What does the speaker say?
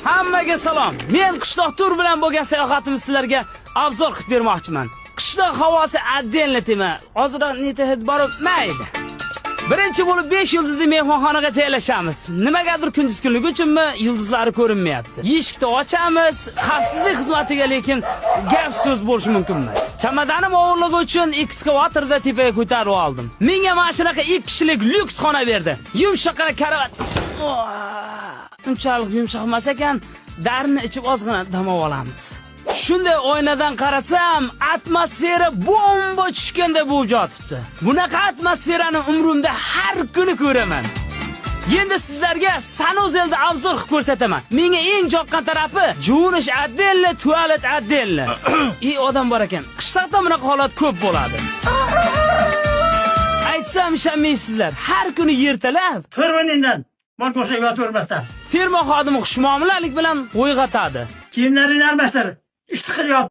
Hammaga salom. Men qishloq tur bilan bo'lgan sayohatimni sizlarga obzor qilib bermoqchiman. Qishloq havosi отдельно tema. Hozirroq neta borib maydi. Birinchi bo'lib 5 yulduzli mehmonxonaga joylashamiz. Nimagadir kunduz kunligi uchunmi yulduzlari ko'rinmayapti. Eshikni ochamiz, xavfsizlik xizmatiga lekin gap so'z bo'lishi mumkin emas. Chamadanim o'g'irligi uchun ekskavatorda tepaga ko'tarib oldim. Menga mana shunaqa 2 kishilik lyuks xona berdi. Yumshoqqina karavot. Unchalik yumshoq emas ekan, darini ichib ozgina dam olamiz. Shunday oynadan qarasam, atmosfera bomba tushganda bo'lib yotibdi. Bunaqa atmosferani umrimda har kuni ko'raman. Endi sizlarga sanuzelda obzor qilib ko'rsataman. Menga eng yoqqan tarafi juvinish отдельно, tualet отдельно. Odam bor ekan. Qishloqda bunaqa holat ko'p bo'ladi. Aytsam ishonmaysizlar, har kuni ertalab To'rvanindan Montgo'shaga yotvermasdan. firma xodimi xushmuomalalik bilan uyg'otadi. Kiyimlarini almashtir. Ishti qilyapti.